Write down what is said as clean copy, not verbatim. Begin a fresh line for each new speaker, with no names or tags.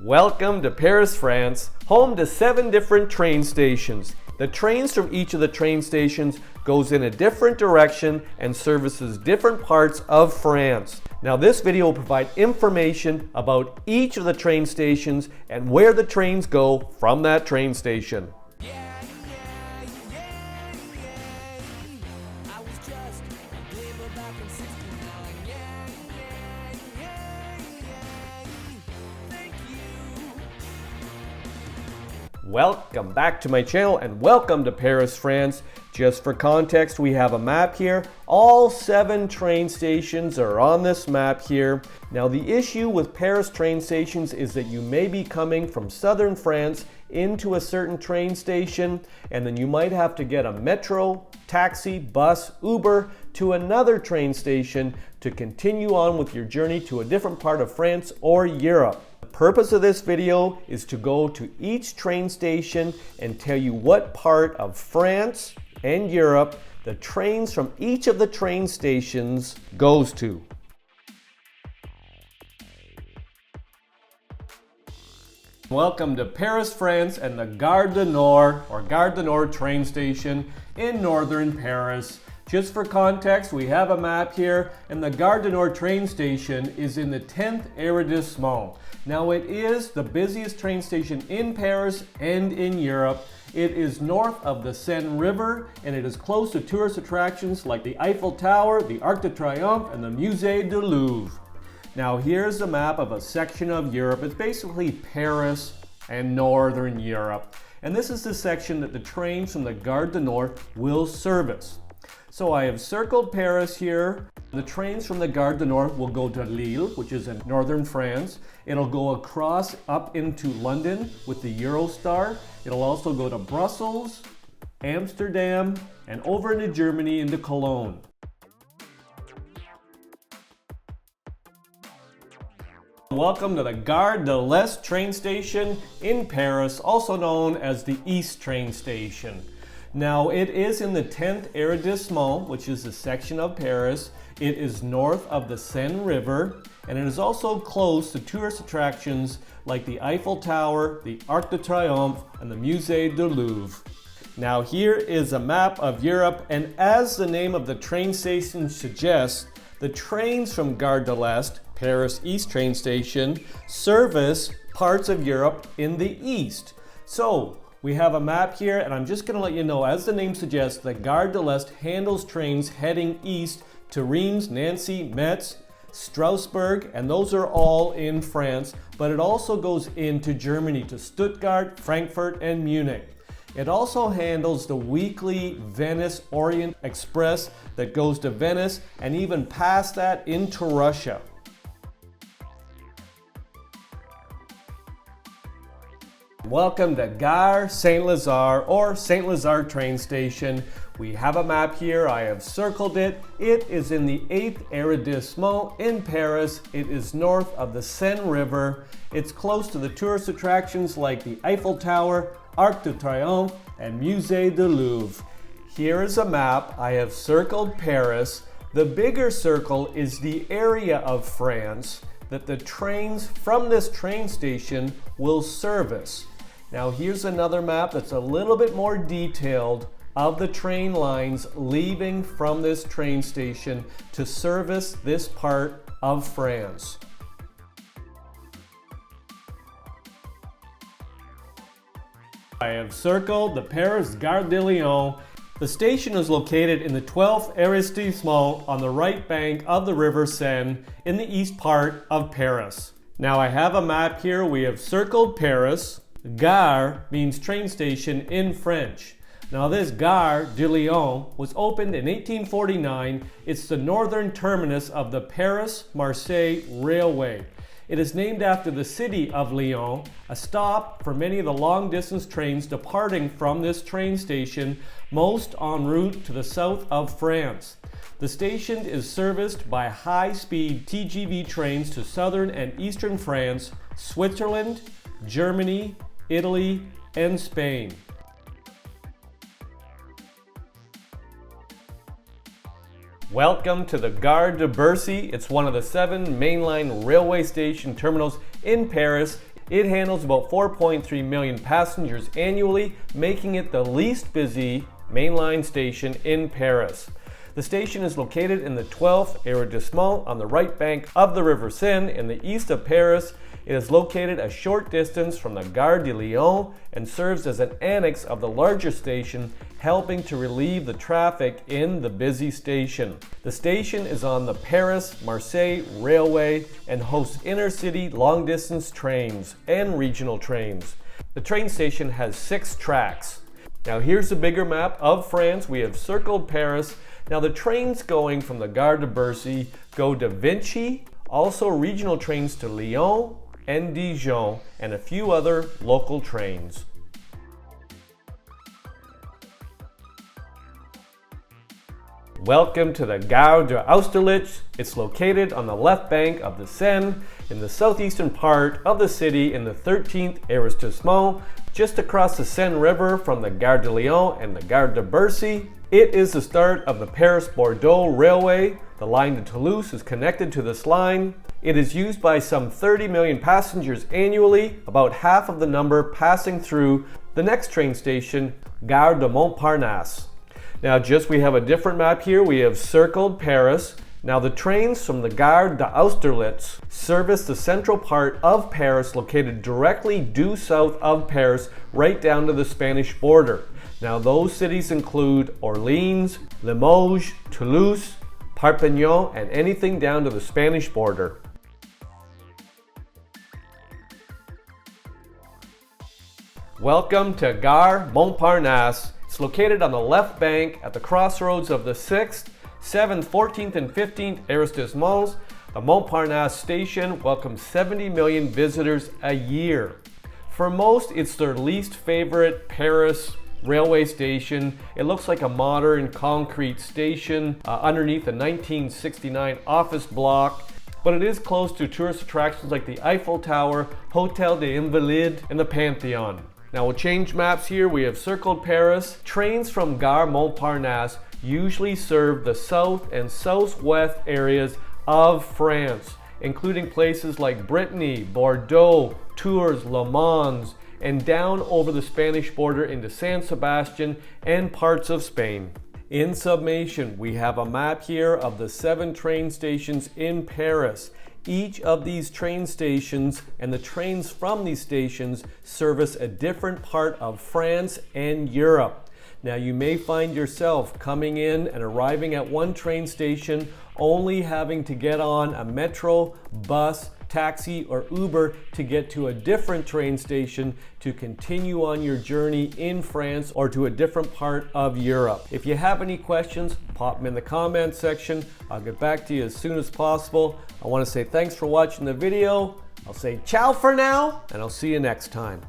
Welcome to Paris, France, home to 7 different train stations. The trains from each of the train stations goes in a different direction and services different parts of France. Now this video will provide information about each of the train stations and where the trains go from that train station. Welcome back to my channel and welcome to Paris, France. Just for context, we have a map here. All 7 train stations are on this map here. Now the issue with Paris train stations is that you may be coming from southern France into a certain train station, and then you might have to get a metro, taxi, bus, Uber to another train station to continue on with your journey to a different part of France or Europe. The purpose of this video is to go to each train station and tell you what part of France and Europe the trains from each of the train stations goes to. Welcome to Paris, France and the Gare du Nord or Gare du Nord train station in northern Paris. Just for context, we have a map here, and the Gare du Nord train station is in the 10th arrondissement. Now it is the busiest train station in Paris and in Europe. It is north of the Seine River, and it is close to tourist attractions like the Eiffel Tower, the Arc de Triomphe, and the Musée du Louvre. Now here's a map of a section of Europe. It's basically Paris and northern Europe. And this is the section that the trains from the Gare du Nord will service. So I have circled Paris here. The trains from the Gare du Nord will go to Lille, which is in northern France. It'll go across up into London with the Eurostar. It'll also go to Brussels, Amsterdam, and over into Germany into Cologne. Welcome to the Gare de l'Est train station in Paris, also known as the East train station. Now it is in the 10th arrondissement, which is a section of Paris. It is north of the Seine River, and it is also close to tourist attractions like the Eiffel Tower, the Arc de Triomphe, and the Musée du Louvre. Now here is a map of Europe, and as the name of the train station suggests, the trains from Gare de l'Est, Paris East train station, service parts of Europe in the east. So we have a map here, and I'm just going to let you know, as the name suggests, that Gare de l'Est handles trains heading east to Reims, Nancy, Metz, Strasbourg, and those are all in France, but it also goes into Germany to Stuttgart, Frankfurt, and Munich. It also handles the weekly Venice Orient Express that goes to Venice and even past that into Russia. Welcome to Gare Saint-Lazare or Saint-Lazare train station. We have a map here. I have circled it. It is in the 8th arrondissement in Paris. It is north of the Seine River. It's close to the tourist attractions like the Eiffel Tower, Arc de Triomphe, and Musée du Louvre. Here is a map. I have circled Paris. The bigger circle is the area of France that the trains from this train station will service. Now here's another map that's a little bit more detailed of the train lines leaving from this train station to service this part of France. I have circled the Paris Gare de Lyon. The station is located in the 12th arrondissement on the right bank of the River Seine in the east part of Paris. Now I have a map here. We have circled Paris. Gare means train station in French. Now this Gare de Lyon was opened in 1849. It's the northern terminus of the Paris-Marseille Railway. It is named after the city of Lyon, a stop for many of the long-distance trains departing from this train station, most en route to the south of France. The station is serviced by high-speed TGV trains to southern and eastern France, Switzerland, Germany, Italy, and Spain. Welcome to the Gare de Bercy. It's one of the 7 mainline railway station terminals in Paris. It handles about 4.3 million passengers annually, making it the least busy mainline station in Paris. The station is located in the 12th arrondissement on the right bank of the River Seine in the east of Paris. It is located a short distance from the Gare de Lyon and serves as an annex of the larger station, helping to relieve the traffic in the busy station. The station is on the Paris-Marseille Railway and hosts intercity long-distance trains and regional trains. The train station has 6 tracks. Now here's a bigger map of France. We have circled Paris. Now the trains going from the Gare de Bercy go to Vichy, also regional trains to Lyon and Dijon, and a few other local trains. Welcome to the Gare de Austerlitz. It's located on the left bank of the Seine in the southeastern part of the city in the 13th arrondissement, just across the Seine River from the Gare de Lyon and the Gare de Bercy. It is the start of the Paris-Bordeaux Railway. The line to Toulouse is connected to this line. It is used by some 30 million passengers annually, about half of the number passing through the next train station, Gare de Montparnasse. Now we have a different map here. We have circled Paris. Now the trains from the Gare de Austerlitz service the central part of Paris, located directly due south of Paris, right down to the Spanish border. Now those cities include Orleans, Limoges, Toulouse, Perpignan, and anything down to the Spanish border. Welcome to Gare Montparnasse. It's located on the left bank at the crossroads of the 6th, 7th, 14th, and 15th arrondissements. The Montparnasse station welcomes 70 million visitors a year. For most, it's their least favorite Paris railway station. It looks like a modern concrete station underneath a 1969 office block, but it is close to tourist attractions like the Eiffel Tower, Hotel des Invalides, and the Pantheon. Now we'll change maps here. We have circled Paris. Trains from Gare Montparnasse usually serve the south and southwest areas of France, including places like Brittany, Bordeaux, Tours, Le Mans, and down over the Spanish border into San Sebastian and parts of Spain. In summation, we have a map here of the 7 train stations in Paris. Each of these train stations and the trains from these stations service a different part of France and Europe. Now you may find yourself coming in and arriving at one train station only having to get on a metro, bus, taxi, or Uber to get to a different train station to continue on your journey in France or to a different part of Europe. If you have any questions, pop them in the comment section. I'll get back to you as soon as possible. I want to say thanks for watching the video. I'll say ciao for now, and I'll see you next time.